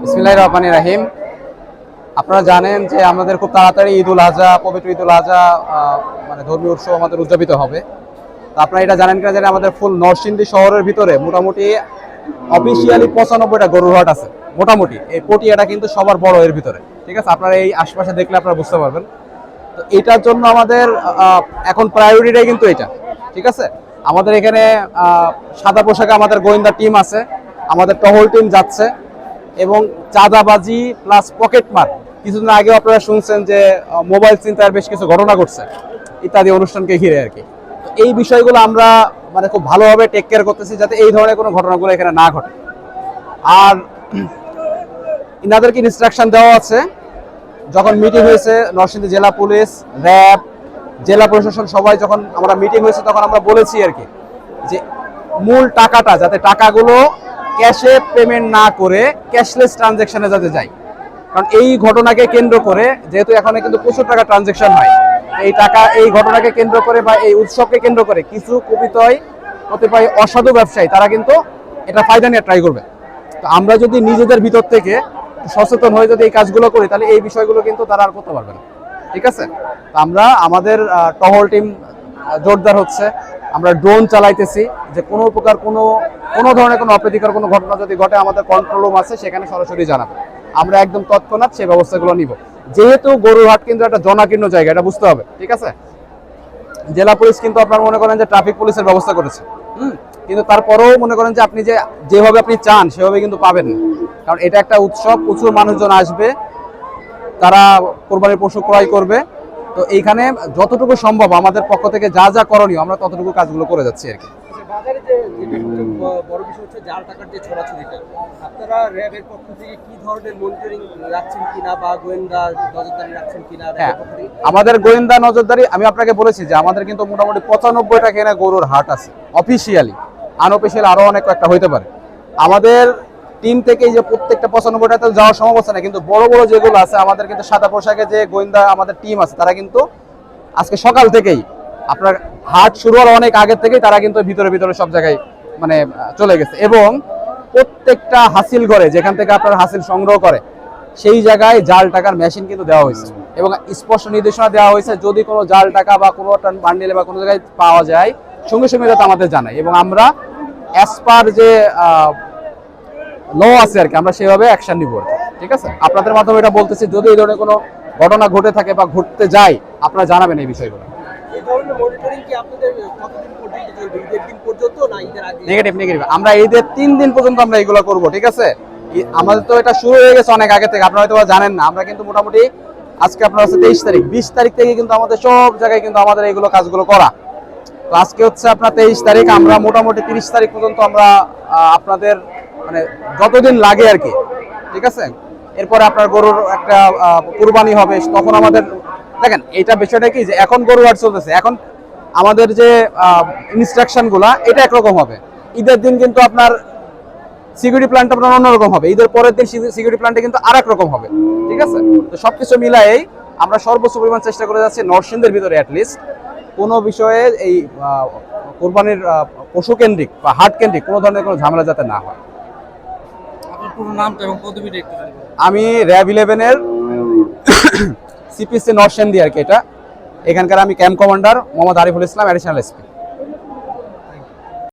বিসমিল্লাহির রহমানির রহিম। আপনারা জানেন যে আমাদের খুব তাড়াতাড়ি ঈদুল আজহা, পবিত্র ঈদুল আজহা মানে ধর্মীয় উৎসব আমাদের উদযাপিত হবে। তো আপনারা এটা জানেন কিনা জানি, আমাদের ফুল নরসিংদী শহরের ভিতরে মোটামুটি অফিসিয়ালি 95টা গরুর হাট আছে। মোটামুটি এই পটিয়াটা কিন্তু সবার বড় এর ভিতরে, ঠিক আছে? আপনারা এই আশপাশে দেখলে আপনারা বুঝতে পারবেন। তো এটার জন্য আমাদের এখন প্রায়োরিটিটাই কিন্তু এটা, ঠিক আছে? আমাদের এখানে সাদা পোশাকে আমাদের গোয়েন্দা টিম আছে, আমাদের টহল টিম যাচ্ছে, এবং চাঁদাবাজি প্লাস পকেটমার, কিছুদিন আগে আপনারা শুনছেন যে মোবাইল ছিনতাইয়ের বেশ কিছু ঘটনা ঘটছে ইত্যাদি অনুষ্ঠানকে ঘিরে আর কি। তো এই বিষয়গুলো আমরা মানে খুব ভালোভাবে টেক কেয়ার করতেছি যাতে এই ধরনের কোনো ঘটনাগুলো এখানে না ঘটে। আর ইনাদেরকে ইনস্ট্রাকশন দেওয়া আছে, যখন মিটিং হয়েছে নরসিংদী জেলা পুলিশ, র্যাব, জেলা প্রশাসন সবাই যখন আমরা মিটিং হয়েছে তখন আমরা বলেছি আর কি যে মূল টাকাটা যাতে টাকাগুলো ক্যাশে পেমেন্ট না করে ক্যাশলেস ট্রানজ্যাকশনে যাতে যায়। কারণ এই ঘটনাকে কেন্দ্র করে, যেহেতু এখানে কিন্তু প্রচুর টাকা ট্রানজ্যাকশন হয়, এই ঘটনাকে কেন্দ্র করে বা এই উৎসবকে কেন্দ্র করে কিছু কতিপয় অসাধু ব্যবসায়ী তারা কিন্তু এটা ফায়দা নিয়ে ট্রাই করবে। তো আমরা যদি নিজেদের ভিতর থেকে সচেতন হয়ে যদি এই কাজগুলো করি তাহলে এই বিষয়গুলো কিন্তু তারা আর করতে পারবে না, ঠিক আছে? তো আমরা আমাদের টহল টিম জোরদার হচ্ছে, আমরা ড্রোন চালাইতেছি যে কোনো প্রকার কোনো ধরনের কোনো অপ্রীতিকর কোনো ঘটনা যদি ঘটে আমাদের কন্ট্রোল রুম আছে, সেখানে সরাসরি জানাবে, আমরা একদম তৎক্ষণাৎ সেই ব্যবস্থাগুলো নিব। যেহেতু গরুর হাট কিন্তু একটা জনাকীর্ণ জায়গা, এটা বুঝতে হবে, ঠিক আছে? জেলা পুলিশ কিন্তু আপনার মনে করেন যে ট্রাফিক পুলিশের ব্যবস্থা করেছে, কিন্তু তারপরেও মনে করেন যে আপনি যেভাবে আপনি চান সেভাবে কিন্তু পাবেন না। কারণ এটা একটা উৎসব, প্রচুর মানুষজন আসবে, তারা কোরবানির পশু ক্রয় করবে। তো এইখানে যতটুকু সম্ভব আমাদের পক্ষ থেকে যা যা করণীয় আমরা ততটুকু কাজগুলো করে যাচ্ছি আর কি। বাজারে যে বড় বিষয় হচ্ছে জাল টাকার যে ছড়াছড়িটা, আপনারা র্যাবের পক্ষ থেকে কি ধরনের মনিটরিং রাখছেন কিনা বা গোয়েন্দা নজরদারি রাখছেন কিনা? আমাদের গোয়েন্দা নজরদারি আমি আপনাকে বলেছি যে আমাদের কিন্তু মোটামুটি 95টা এখানে গরুর হাট আছে অফিসিয়ালি, আনঅফিসিয়াল আরো অনেক একটা হইতে পারে। আমাদের টিম থেকে যে প্রত্যেকটা 95টাতে যাওয়া সম্ভব হচ্ছে না, কিন্তু বড় বড় যেগুলো আছে আমাদের কিন্তু সাদা পোশাকে যে গোয়েন্দা আমাদের টিম আছে তারা কিন্তু আজকে সকাল থেকেই আপনার হাট শুরু হওয়ার অনেক আগে থেকেই তারা কিন্তু ভিতরে ভিতরে সব জায়গায় মানে চলে গেছে, এবং প্রত্যেকটা হাসিল ঘরে যেখান থেকে আপনার হাসিল সংগ্রহ করে সেই জায়গায় জাল টাকার মেশিন কিন্তু দেওয়া হয়েছে, এবং স্পষ্ট নির্দেশনা দেওয়া হয়েছে যদি কোনো জাল টাকা বা কোনো বান্ডিলে বা কোনো জায়গায় পাওয়া যায় সঙ্গে সঙ্গে যাতে আমাদের জানায়, এবং আমরা অ্যাজ পার যে ল আছে আর কি আমরা সেভাবে অ্যাকশন নিব, ঠিক আছে? আপনাদের মাধ্যমে এটা বলতেছি, যদি এই ধরনের কোনো ঘটনা ঘটে থাকে বা ঘটতে যায় আপনারা জানাবেন এই বিষয়গুলো। নেগেটিভ আমরা ঈদের 3 দিন পর্যন্ত আমরা এগুলো করব, ঠিক আছে? আমাদের তো এটা শুরু হয়ে গেছে অনেক আগে থেকে, আপনারা হয়তো জানেন না। আমরা কিন্তু মোটামুটি আজকে আপনার হচ্ছে 23 তারিখ, 20 তারিখ থেকে কিন্তু আমাদের সব জায়গায় কিন্তু আমাদের এইগুলো কাজগুলো করা। তো আজকে হচ্ছে আপনার 23 তারিখ, আমরা মোটামুটি 30 তারিখ পর্যন্ত আমরা আপনাদের মানে যতদিন লাগে আর কি, ঠিক আছে? এরপরে আপনার গরুর একটা কুরবানি হবে, তখন আমাদের দেখেন এইটা বিষয়টা কি যে এখন গরু হাট চলতেছে, এখন আমাদের যে ইনস্ট্রাকশনগুলো এটা একরকম হবে। ঈদের দিন কিন্তু আপনার সিকিউরিটি প্ল্যানটা আপনার অন্যরকম হবে, ঈদের পরের দিন সিকিউরিটি প্ল্যানটা কিন্তু আর এক রকম হবে, ঠিক আছে? তো সবকিছু মিলাই আমরা সর্বোচ্চ পরিমাণ চেষ্টা করে যাচ্ছি নরসিংদীর ভিতরে অ্যাটলিস্ট কোনো বিষয়ে এই কোরবানির পশু কেন্দ্রিক বা হাট কেন্দ্রিক কোনো ধরনের কোনো ঝামেলা যাতে না হয়। আমি র্যাব 11-এর সিপিসি নরসিংদী আর কি, এটা এখানকার আমি camp commander Mohammad Ariful Islam, additional SP.